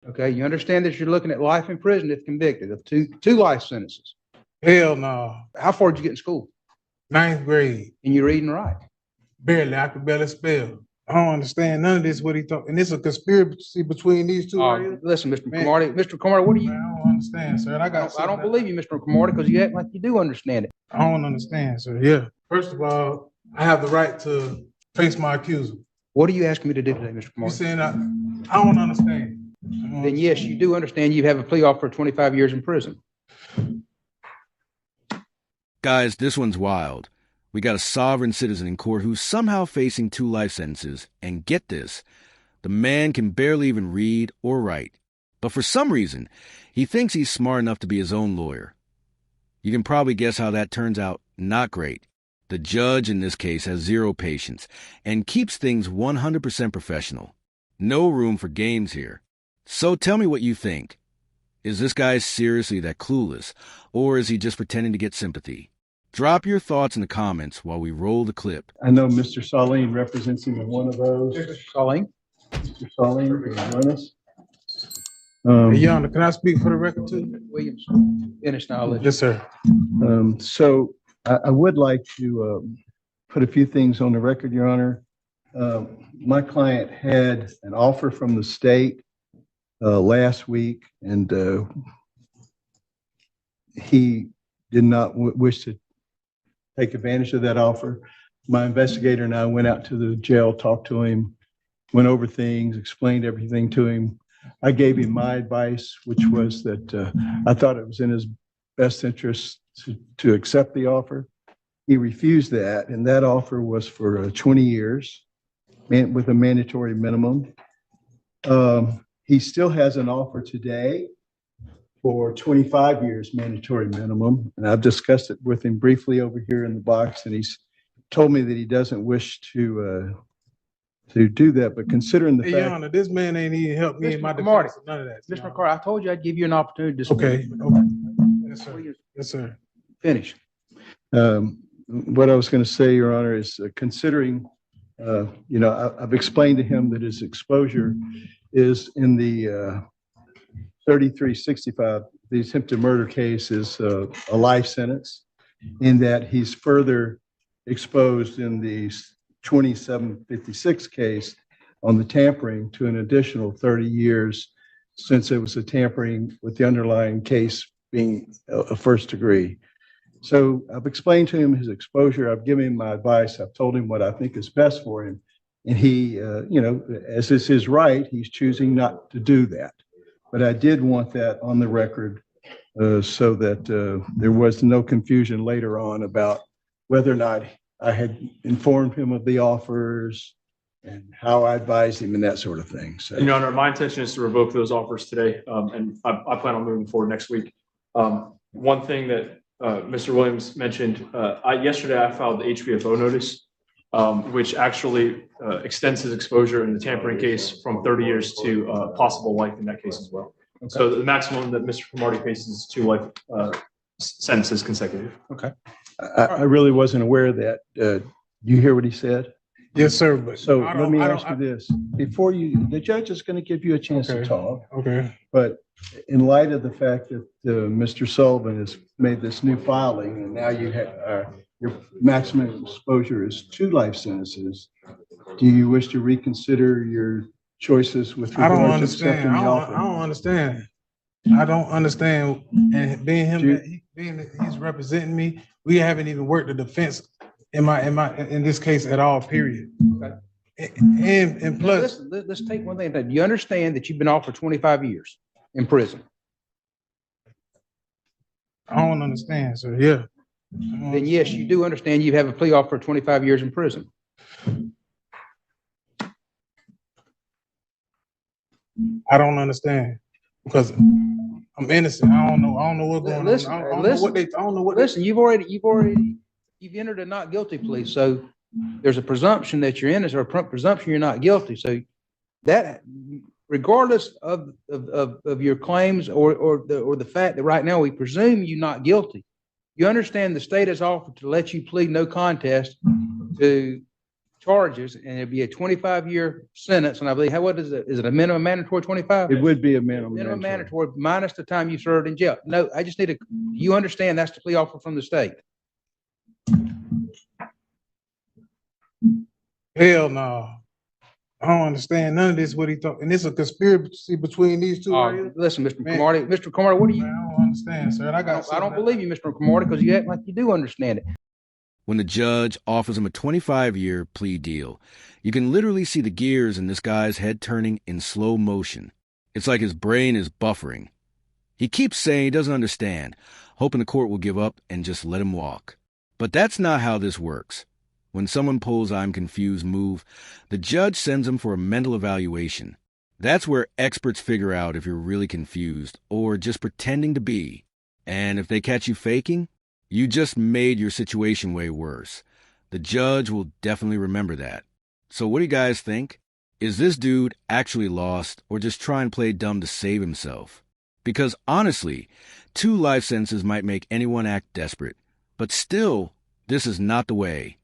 Okay, you understand that you're looking at life in prison if convicted of two life sentences. Hell no. How far did you get in school? 9th grade. And you read and write? Barely. I could barely spell. I don't understand none of this, what he thought. And it's a conspiracy between these two right here. Listen, Mr. Cromartie. Mr. Cromartie, what do you? Man, I don't understand, sir. I don't believe you, Mr. Cromartie, because you act like you do understand it. I don't understand, sir. Yeah. First of all, I have the right to face my accuser. What are you asking me to do today, Mr. You Cromartie? saying I don't understand. Then yes, you do understand you have a plea offer for 25 years in prison. Guys, this one's wild. We got a sovereign citizen in court who's somehow facing 2 life sentences, and get this, the man can barely even read or write. But for some reason, he thinks he's smart enough to be his own lawyer. You can probably guess how that turns out not great. The judge in this case has 0 patience and keeps things 100% professional. No room for games here. So tell me what you think. Is this guy seriously that clueless, or is he just pretending to get sympathy? Drop your thoughts in the comments while we roll the clip. I know Mr. Salim represents him in one of those. Mr. Salim? Mr. Salim, can you join us? Hey, Your Honor, can I speak for the record too? Williams, finish now. Yes, sir. So I would like to put a few things on the record, Your Honor. My client had an offer from the state last week, and he did not wish to take advantage of that offer. My investigator and I went out to the jail, talked to him, went over things, explained everything to him. I gave him my advice, which was that I thought it was in his best interest to accept the offer. He refused that, and that offer was for 20 years with a mandatory minimum. He still has an offer today for 25 years mandatory minimum, and I've discussed it with him briefly over here in the box, and he's told me that he doesn't wish to do that. But considering the fact, Your Honor, this man ain't even helped me in my Marty, defense. None of that. Mr. McCarty, I told you I'd give you an opportunity to Okay. Yes, sir. Yes, sir. finish. what I was going to say, Your Honor, is considering, I've explained to him that his exposure is in the 3365. The attempted murder case is a life sentence, in that he's further exposed in the 2756 case on the tampering to an additional 30 years, since it was a tampering with the underlying case being a first degree. So I've explained to him his exposure. I've given him my advice. I've told him what I think is best for him. And he, as is his right, he's choosing not to do that. But I did want that on the record so that there was no confusion later on about whether or not I had informed him of the offers and how I advised him and that sort of thing. So, Your Honor, my intention is to revoke those offers today, and I plan on moving forward next week. One thing that Mr. Williams mentioned, yesterday I filed the HBFO notice, which actually extends his exposure in the tampering case from 30 years to possible life in that case as well. Okay. So the maximum that Mr. Cromartie faces is 2 life sentences consecutive. Okay. I really wasn't aware of that. You hear what he said? Yes, sir. But so let me ask you this. Before the judge is going to give you a chance to talk. Okay. But in light of the fact that Mr. Sullivan has made this new filing, and now you have your maximum exposure is 2 life sentences, do you wish to reconsider your choices with regard to accepting the offer? I don't understand. I don't understand. And being that he's representing me, we haven't even worked the defense in this case at all, period. Okay. And plus, let's take one thing. Do you understand that you've been offered 25 years in prison? I don't understand, sir. Yeah. Then yes, you do understand you have a plea offer for 25 years in prison. I don't understand because I'm innocent. I don't know what's going on. Listen, you've entered a not guilty plea, so there's a presumption that you're innocent, or a presumption you're not guilty. So that, regardless of your claims or the fact that right now we presume you not guilty, you understand the state has offered to let you plead no contest to charges, and it'd be a 25-year sentence. And I believe, what is it? Is it a minimum mandatory 25? It would be a minimum. Minimum mandatory. mandatory minus the time you served in jail. No, I just need to, you understand that's the plea offer from the state. Hell no. I don't understand none of this, what he thought. And it's a conspiracy between these two right here? Listen, Mr. Man. Cromartie, Mr. Cromartie, what do you? Man, I don't understand, sir. And I don't believe you, Mr. Cromartie, because you act like you do understand it. When the judge offers him a 25-year plea deal, you can literally see the gears in this guy's head turning in slow motion. It's like his brain is buffering. He keeps saying he doesn't understand, hoping the court will give up and just let him walk. But that's not how this works. When someone pulls "I'm confused" move, the judge sends them for a mental evaluation. That's where experts figure out if you're really confused or just pretending to be. And if they catch you faking, you just made your situation way worse. The judge will definitely remember that. So what do you guys think? Is this dude actually lost or just trying to play dumb to save himself? Because honestly, 2 life sentences might make anyone act desperate. But still, this is not the way.